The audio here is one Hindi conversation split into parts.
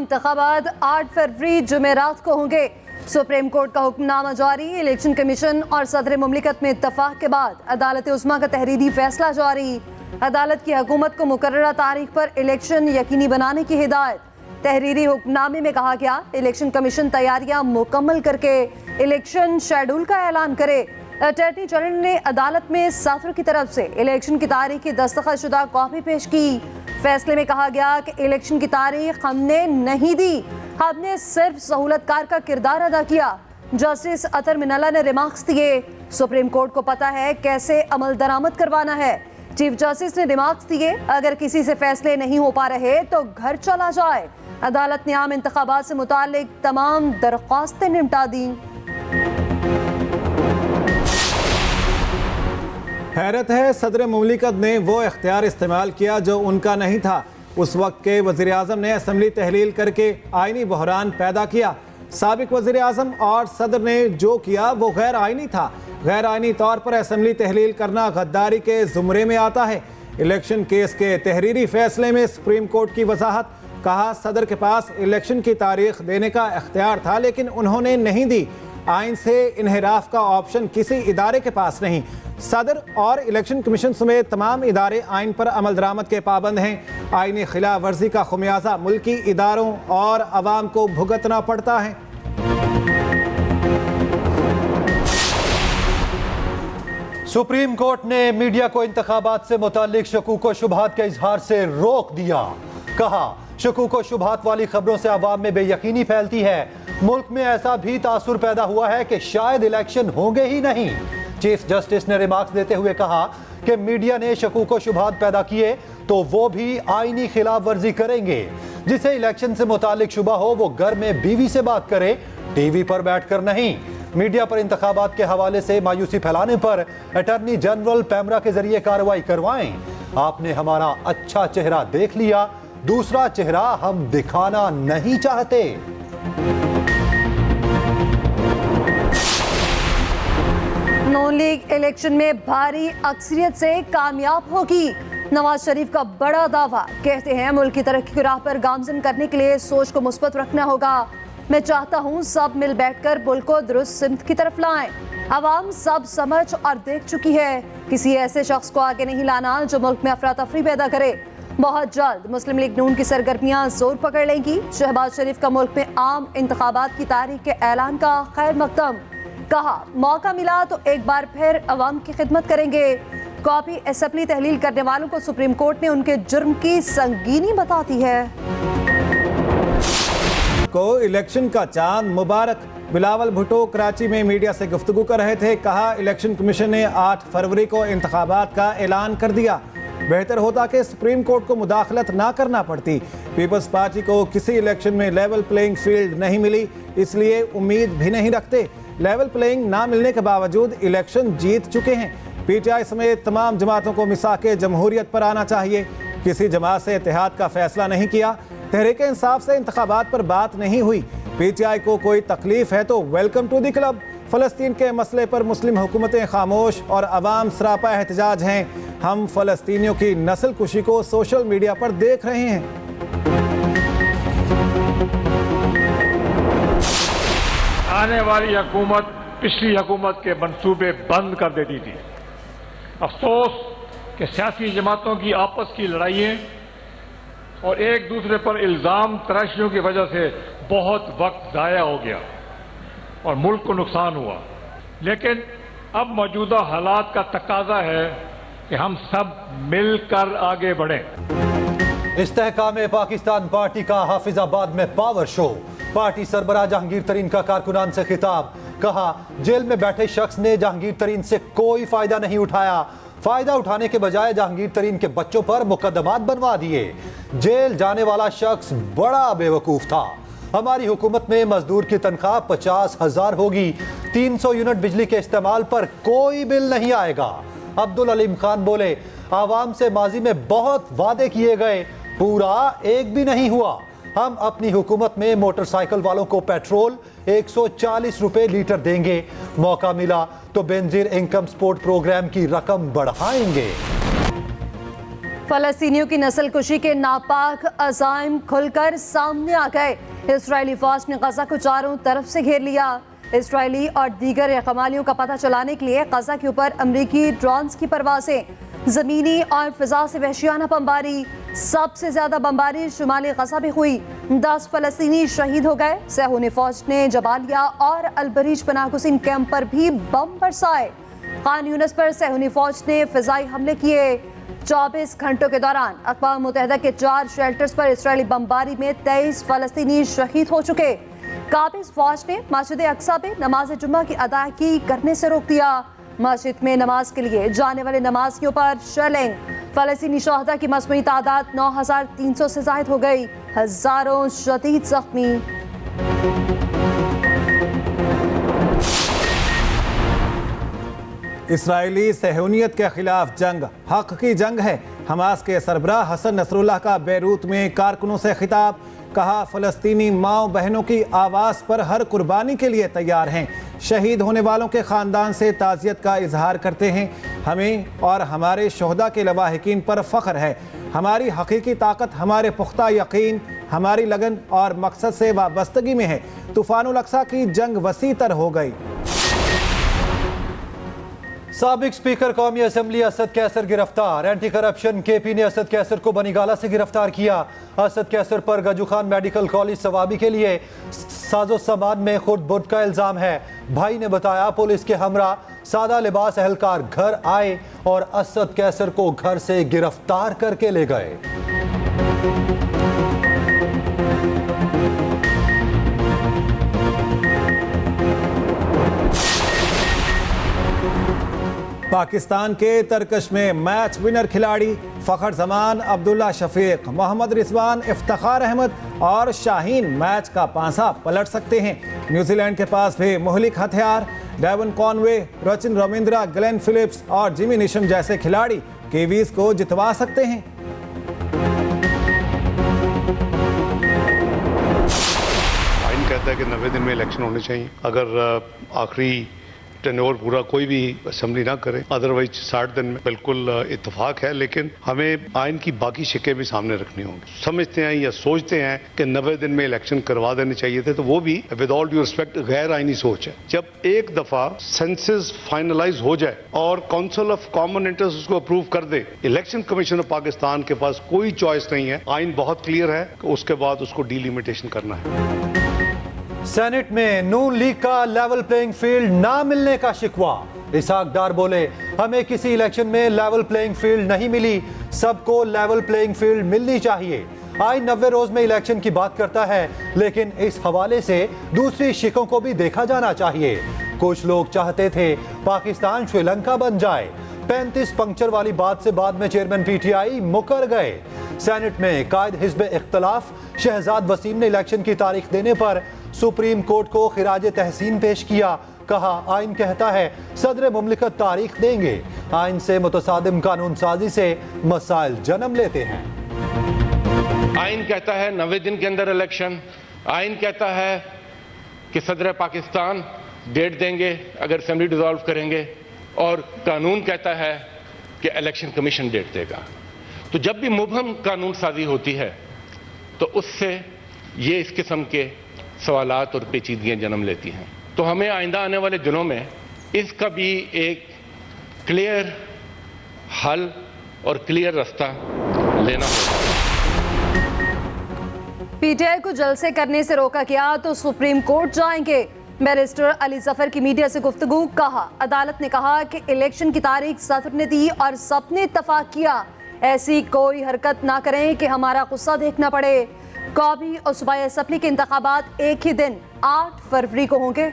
इंतखाबात 8 फरवरी जुमेरात को होंगे। सुप्रीम कोर्ट का हुक्मनामा जारी। इलेक्शन कमीशन और सदर मुमलिकत में इत्तफाक के बाद अदालत उस्मा का तहरीरी फैसला जारी। अदालत की हुकूमत को मुकर्ररा तारीख पर इलेक्शन यकीनी बनाने की हिदायत। तहरीरी हुक्मनामे में कहा गया, इलेक्शन कमीशन तैयारियां मुकम्मल करके इलेक्शन शेड्यूल का ऐलान करे। अटॉर्नी जनरल ने अदालत में सदर की तरफ से इलेक्शन की तारीख की दस्तखतशुदा कॉपी पेश की। फैसले में कहा गया कि इलेक्शन की तारीख हमने नहीं दी, हमने सिर्फ सहूलतकार का किरदार अदा किया। जस्टिस अतर मिनल्ला ने रिमार्क्स दिए, सुप्रीम कोर्ट को पता है कैसे अमल दरामद करवाना है। चीफ जस्टिस ने रिमार्क्स दिए, अगर किसी से फैसले नहीं हो पा रहे तो घर चला जाए। अदालत ने आम इंतखाबात से मुताल्लिक तमाम दरख्वास्तें निपटा दी। हैरत है, सदर मुमलिकत ने वो इख्तियार इस्तेमाल किया जो उनका नहीं था। उस वक्त के वज़ीर आज़म ने असम्बली तहलील करके आइनी बहरान पैदा किया। साबिक वज़ीर आज़म और सदर ने जो किया वो गैर आइनी था। गैर आइनी तौर पर असम्बली तहलील करना गद्दारी के ज़ुमरे में आता है। इलेक्शन केस के तहरीरी फैसले में सुप्रीम कोर्ट की वजाहत। कहा, सदर के पास इलेक्शन की तारीख देने का इख्तियार था लेकिन उन्होंने नहीं दी। आइन से इन्हिराफ का ऑप्शन किसी इदारे के पास नहीं। सदर और इलेक्शन कमीशन समेत तमाम इदारे आइन पर अमल दरामद के पाबंद हैं। आइनी खिलाफ वर्जी का खुमियाजा मुल्की इदारों और अवाम को भुगतना पड़ता है। सुप्रीम कोर्ट ने मीडिया को इंतखाबात से मुताल्लिक शकूक व शुबहात के इजहार से रोक दिया। कहा, शकूक व शुबहात वाली खबरों से अवाम में बेयकीनी फैलती है। मुल्क में ऐसा भी तासुर पैदा हुआ है कि शायद इलेक्शन होंगे ही नहीं। चीफ जस्टिस ने रिमार्क्स देते हुए कहा कि मीडिया ने शकूक व शुबहात पैदा किए तो वो भी आईनी खिलाफ वर्जी करेंगे। जिसे इलेक्शन से मुताल्लिक शुबा हो वो घर में बीवी से बात करे, टीवी पर बैठकर नहीं। मीडिया पर इंतखाबात के हवाले से मायूसी फैलाने पर अटॉर्नी जनरल पैमरा के जरिए कार्रवाई करवाएं। आपने हमारा अच्छा चेहरा देख लिया, दूसरा चेहरा हम दिखाना नहीं चाहते। नून लीग इलेक्शन में भारी अक्सरियत से कामयाब होगी। नवाज शरीफ का बड़ा दावा। कहते हैं, मुल्क की तरक्की की राह पर गामजन करने के लिए सोच को मुस्बत रखना होगा। मैं चाहता हूं सब मिल बैठकर मुल्क को दुरुस्त सिमत की तरफ लाएं। अवाम सब समझ और देख चुकी है। किसी ऐसे शख्स को आगे नहीं लाना जो मुल्क में अफरा तफरी पैदा करे। बहुत जल्द मुस्लिम लीग नून की सरगर्मियां जोर पकड़ लेंगी। शहबाज शरीफ का मुल्क में आम इंतखाबात की तारीख के ऐलान का खैर मकदम। कहा, मौका मिला तो एक बार फिर अवाम की खिदमत करेंगे। कॉपी असेंबली तहलील करने वालों को सुप्रीम कोर्ट ने उनके जुर्म की संगीनी बता दी है। को इलेक्शन का चांद मुबारक। बिलावल भुट्टो कराची में मीडिया से गुफ्तगू कर रहे थे। कहा, इलेक्शन कमीशन ने 8 फरवरी को इंतखाबात का ऐलान कर दिया। बेहतर होता कि सुप्रीम कोर्ट को मुदाखलत ना करना पड़ती। पीपल्स पार्टी को किसी इलेक्शन में लेवल प्लेइंग फील्ड नहीं मिली, इसलिए उम्मीद भी नहीं रखते। लेवल प्लेइंग ना मिलने के बावजूद इलेक्शन जीत चुके हैं। पीटीआई समेत तमाम जमातों को मिसाके जमहूरियत पर आना चाहिए। किसी जमात से इत्तेहाद का फैसला नहीं किया। तहरीक इंसाफ से इंतखाबात पर बात नहीं हुई। पीटीआई को कोई तकलीफ है तो वेलकम टू द क्लब। फ़लस्तीन के मसले पर मुस्लिम हुकूमतें खामोश और अवाम सरापा एहतजाज हैं। हम फ़लस्तीनियों की नस्ल कुशी को सोशल मीडिया पर देख रहे हैं। आने वाली हुकूमत पिछली हुकूमत के मंसूबे बंद कर देती थी। अफसोस कि सियासी जमातों की आपस की लड़ाइयाँ और एक दूसरे पर इल्ज़ाम तराशियों की वजह से बहुत वक्त ज़ाया हो गया और मुल्क को नुकसान हुआ। लेकिन अब मौजूदा हालात का तकाजा है कि हम सब मिलकर आगे बढ़ें। इस्तेहकाम पाकिस्तान पार्टी का हाफिजाबाद में पावर शो। पार्टी सरबराह जहांगीर तरीन का कारकुनान से खिताब। कहा, जेल में बैठे शख्स ने जहांगीर तरीन से कोई फायदा नहीं उठाया। फायदा उठाने के बजाय जहांगीर तरीन के बच्चों पर मुकदमात बनवा दिए। जेल जाने वाला शख्स बड़ा बेवकूफ था। हमारी हुकूमत में मजदूर की तनख्वाह 50,000 होगी। 300 यूनिट बिजली के इस्तेमाल पर कोई बिल नहीं आएगा। अब्दुल अलीम खान बोले, आवाम से माजी में बहुत वादे किए गए, पूरा एक भी नहीं हुआ। हम अपनी हुकूमत में मोटरसाइकिल वालों को पेट्रोल 140 रुपए लीटर देंगे। मौका मिला तो बेनजीर इनकम सपोर्ट प्रोग्राम की रकम बढ़ाएंगे। फलस्तीनियों की नस्ल कुशी के नापाक अज़ाइम खुलकर सामने आ गए। इजरायली फौज ने गजा को चारों तरफ से घेर लिया। इजरायली और दीगर कमालियों का पता चलाने के लिए गजा के ऊपर अमरीकी ड्रोन्स की परवाजें, जमीनी और फिजा से वहशियाना बमबारी। सबसे ज्यादा बमबारी शुमाली गजा में हुई। 10 फलस्तीनी शहीद हो गए। सहूनी फौज ने जबालिया और अलबरीज पनाहगुज़ीन कैंप पर भी बम बरसाए। खान यूनिस पर सहूनी फौज ने फिजाई हमले किए। 24 घंटों के दौरान अक़वाम मुत्तहिदा के 4 शेल्टर्स पर इजरायली बमबारी में 23 फलस्तीनी शहीद हो चुके। काबिज फौज ने मस्जिद अक्सा में नमाज जुम्मा की अदायगी करने से रोक दिया। मस्जिद में नमाज के लिए जाने वाले नमाजियों पर शेलिंग। फलस्तीनी शहदा की मजमूई तादाद 9300 से जायद हो गई। हजारों शदीद जख्मी। इसराइली सहूनियत के खिलाफ जंग हक की जंग है। हमास के सरबराह हसन नसरुल्लाह का बैरूत में कारकुनों से खिताब। कहा, फलस्तीनी माओ बहनों की आवाज़ पर हर कुर्बानी के लिए तैयार हैं। शहीद होने वालों के ख़ानदान से ताज़ियत का इजहार करते हैं। हमें और हमारे शोहदा के लवाहिकीन पर फ़ख्र है। हमारी हकीकी ताकत हमारे पुख्ता यकीन, हमारी लगन और मकसद से वाबस्तगी में है। तूफ़ानुल अक्सा की जंग वसी तर हो गई। साबिक स्पीकर कौमी असम्बली असद कैसर गिरफ्तार। एंटी करप्शन KP ने असद कैसर को बनीगाला से गिरफ्तार किया। असद कैसर पर गजू खान मेडिकल कॉलेज सवाबी के लिए साजो सामान में खुद बुट का इल्जाम है। भाई ने बताया, पुलिस के हमरा सादा लिबास एहलकार घर आए और असद कैसर को घर से गिरफ्तार करके ले गए। पाकिस्तान के तरकश में मैच विनर खिलाड़ी फ़खर जमान, अब्दुल्ला शफीक, मोहम्मद रिजवान, इफ्तिखार अहमद और शाहीन मैच का पांसा पलट सकते हैं। न्यूजीलैंड के पास भी मुहलिक हथियार। Devon Conway, Rachin Ravindra, Glenn Phillips और जिमी निशम जैसे खिलाड़ी कीवीज को जितवा सकते हैं। आइन कहता है कि 90 दिन में इलेक्शन होने चाहिए। अगर आखिरी टेन्योर पूरा कोई भी असेंबली ना करे, अदरवाइज 60 दिन में बिल्कुल इत्तेफाक है। लेकिन हमें आइन की बाकी शिकें भी सामने रखनी होंगी। समझते हैं या सोचते हैं कि 90 दिन में इलेक्शन करवा देने चाहिए थे, तो वो भी विद ऑल ड्यू रिस्पेक्ट गैर आइनी सोच है। जब एक दफा सेंसस फाइनलाइज हो जाए और काउंसिल ऑफ कॉमन इंटरेस्ट उसको अप्रूव कर दे, इलेक्शन कमीशन ऑफ पाकिस्तान के पास कोई चॉइस नहीं है। आइन बहुत क्लियर है कि उसके बाद उसको डिलिमिटेशन करना है। सेनेट में नून लीग का लेवल प्लेइंग फील्ड ना मिलने का शिकवा। इसहाक डार बोले, हमें किसी इलेक्शन में लेवल प्लेइंग फील्ड नहीं मिली, सबको लेवल प्लेइंग फील्ड मिलनी चाहिए। आइन 90 रोज में इलेक्शन की बात करता है, लेकिन इस हवाले से दूसरी शिकों को भी देखा जाना चाहिए। कुछ लोग चाहते थे पाकिस्तान श्रीलंका बन जाए। 35 पंक्चर वाली बात से बाद में चेयरमैन PTI मुकर गए। सेनेट में कायद हिज़्ब इख्तलाफ शहजाद वसीम ने इलेक्शन की तारीख देने पर सुप्रीम कोर्ट को खिराज तहसीन पेश किया। कहा, आइन कहता है सदर मुमलिकत तारीख देंगे। आइन से मुतसादिम कानून साजी से मसाइल जन्म लेते हैं। आइन कहता है 90 दिन के अंदर इलेक्शन। आइन कहता है कि सदर पाकिस्तान डेट देंगे अगर असेंबली डिसॉल्व करेंगे, और कानून कहता है कि इलेक्शन कमीशन डेट देगा। तो जब भी मुबहम कानून साजी होती है तो उससे ये इस किस्म के सवालात और पेचीदगियां जन्म लेती हैं। तो हमें आइंदा आने वाले दिनों में इसका भी एक क्लियर हल और क्लियर रास्ता लेना होगा। PTI को जलसे करने से रोका गया तो सुप्रीम कोर्ट जाएंगे। बैरिस्टर अली जफर की मीडिया से गुफ्तगू। कहा, अदालत ने कहा कि इलेक्शन की तारीख सदर ने दी और सबने इत्तफाक किया। ऐसी कोई हरकत ना करें कि हमारा गुस्सा देखना पड़े। कौमी और सूबाई असेंबली के इंतखाबात एक ही दिन 8 फरवरी को होंगे।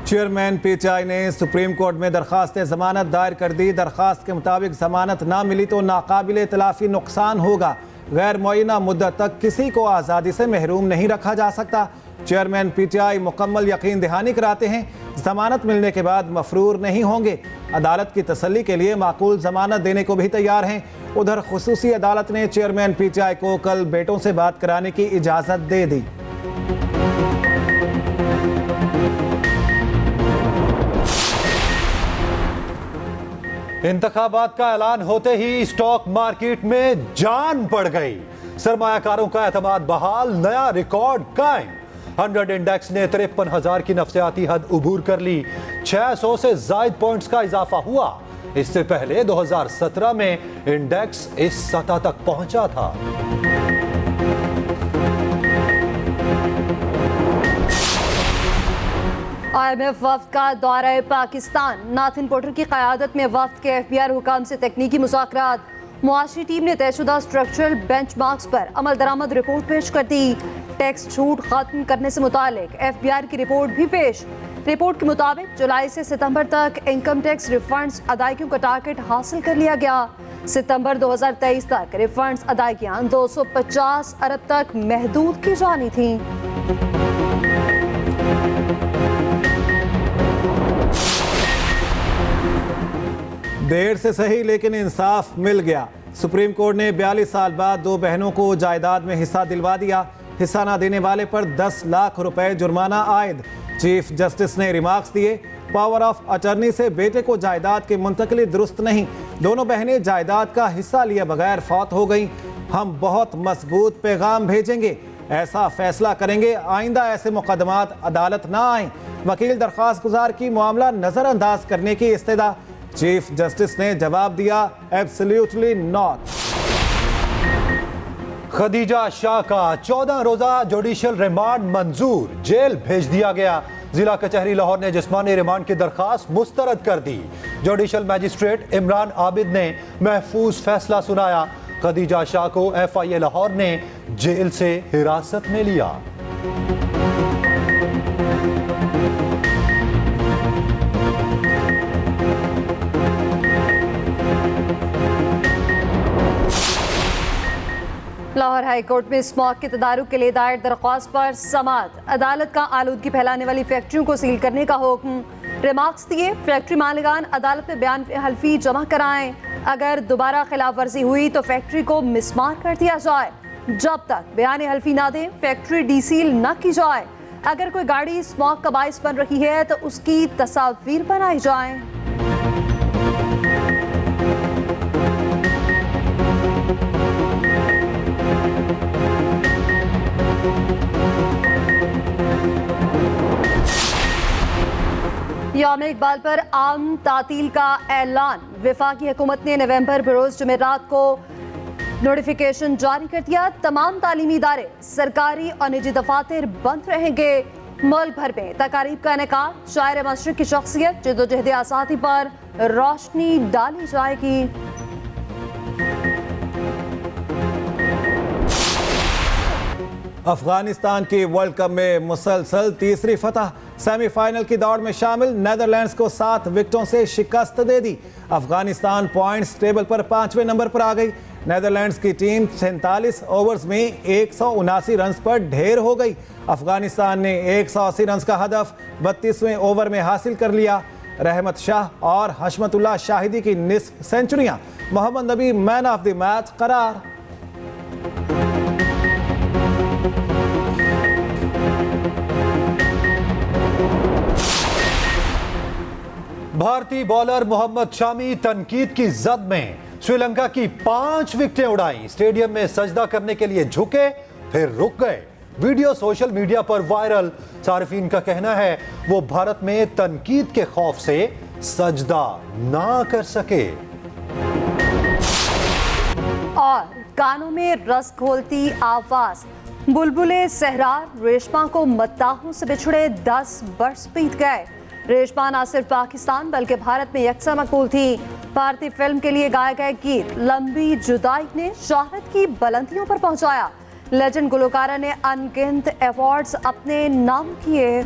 चेयरमैन PTI ने सुप्रीम कोर्ट में दरखास्त जमानत दायर कर दी। दरखास्त के मुताबिक जमानत ना मिली तो नाकाबिल तलाफी नुकसान होगा। गैर मुअय्यना मुद्दत तक किसी को आज़ादी से महरूम नहीं रखा जा सकता। चेयरमैन PTI मुकम्मल यकीन दहानी कराते हैं, जमानत मिलने के बाद मफरूर नहीं होंगे। अदालत की तसल्ली के लिए माकूल जमानत देने को भी तैयार हैं। उधर खुसूसी अदालत ने चेयरमैन PTI को कल बेटों से बात कराने की इजाज़त दे दी। इंतखाबात का ऐलान होते ही स्टॉक मार्केट में जान पड़ गई। सरमायाकारों का एतमाद बहाल, नया रिकॉर्ड कायम। 100 इंडेक्स ने 53,000 की नफसियाती हद उबूर कर ली। 600 से जायद पॉइंट्स का इजाफा हुआ। इससे पहले 2017 में इंडेक्स इस सतह तक पहुंचा था। IMF वफ्द का दौरा पाकिस्तान। नाथिन पोर्टर की क़यादत में वफ्द के FBI हुकाम से तकनीकी मुज़ाकरात। मुआशी टीम ने तयशुदा स्ट्रक्चरल बेंचमार्क्स पर अमल दरामद रिपोर्ट पेश कर दी। टैक्स छूट खत्म करने से मुतालिक FBI की रिपोर्ट भी पेश। रिपोर्ट के मुताबिक जुलाई से सितंबर तक इनकम टैक्स रिफंड्स अदायगियों का टारगेट हासिल कर लिया गया। सितंबर 2023 तक रिफंड्स अदायगियां 250 अरब तक महदूद की जानी थी। देर से सही लेकिन इंसाफ मिल गया। सुप्रीम कोर्ट ने 42 साल बाद दो बहनों को जायदाद में हिस्सा दिलवा दिया। हिस्सा ना देने वाले पर 10 लाख रुपए जुर्माना आयद। चीफ जस्टिस ने रिमार्क्स दिए, पावर ऑफ अटर्नी से बेटे को जायदाद की मुंतकली दुरुस्त नहीं। दोनों बहनें जायदाद का हिस्सा लिए बगैर फौत हो गईं। हम बहुत मजबूत पैगाम भेजेंगे, ऐसा फैसला करेंगे आइंदा ऐसे मुकदमात अदालत ना आए। वकील दरख्वास्त गुजार की मामला नजरअंदाज करने की इस्तेदा। चीफ जस्टिस ने जवाब दिया, एब्सोल्युटली नॉट। खदीजा शाह का 14 रोजा जुडिशियल रिमांड मंजूर, जेल भेज दिया गया। जिला कचहरी लाहौर ने जिस्मानी रिमांड की दरखास्त मुस्तरद कर दी। जुडिशियल मैजिस्ट्रेट इमरान आबिद ने महफूज फैसला सुनाया। खदीजा शाह को FIA लाहौर ने जेल से हिरासत में लिया। लाहौर हाई कोर्ट में स्मॉग के तदारुक के लिए दायर दरख्वास्त पर समाअत। अदालत का आलूदगी फैलाने वाली फैक्ट्रियों को सील करने का हुक्म। रिमार्क्स दिए, फैक्ट्री मालिकान अदालत में बयान हल्फी जमा कराएं। अगर दोबारा खिलाफ वर्जी हुई तो फैक्ट्री को मिसमार कर दिया जाए। जब तक बयान हल्फी ना दें फैक्ट्री डीसील न की जाए। अगर कोई गाड़ी स्मॉग का बाइस बन रही है तो उसकी तस्वीर बनाई जाए। यौम इकबाल पर आम तातील का ऐलान। वफाकी हुकूमत ने नवंबर बरोज जुमेरात को नोटिफिकेशन जारी कर दिया। तमाम तालीमी इदारे, सरकारी और निजी दफातर बंद रहेंगे। मुल्क भर में तकारीब का इनेकाद। शायर मशरिक की शख्सियत जद्दोजहद आज़ादी पर रोशनी डाली जाएगी। अफगानिस्तान की वर्ल्ड कप में मुसलसल तीसरी फतह। सेमीफाइनल की दौड़ में शामिल नेदरलैंड्स को 7 विकेटों से शिकस्त दे दी। अफगानिस्तान पॉइंट्स टेबल पर 5वें नंबर पर आ गई। नेदरलैंड्स की टीम 47 ओवर्स में 179 रन पर ढेर हो गई। अफगानिस्तान ने 180 रन का हदफ 32वें ओवर में हासिल कर लिया। रहमत शाह और हशमतुल्लाह शाहिदी की निस्फ सेंचुरियां। मोहम्मद नबी मैन ऑफ द मैच करार। भारतीय बॉलर मोहम्मद शामी तनकीद की जद में श्रीलंका की 5 विकेटें उड़ाई। स्टेडियम में सजदा करने के लिए झुके फिर रुक गए। वीडियो सोशल मीडिया पर वायरल। सार्फिन का कहना है वो भारत में तनकीद के खौफ से सजदा ना कर सके। और कानों में रस घोलती आवाज। बुलबुले सहरा रेशमा को मद्दाहों से बिछड़े 10 बरस बीत गए। रेशमा ना सिर्फ पाकिस्तान बल्कि भारत में यकसा मकबूल थी। भारतीय फिल्म के लिए गाया गया गीत लंबी जुदाई ने शोहरत की बुलंदियों पर पहुंचाया। लेजेंड गुलकारा ने अनगिनत अवार्ड्स अपने नाम किए।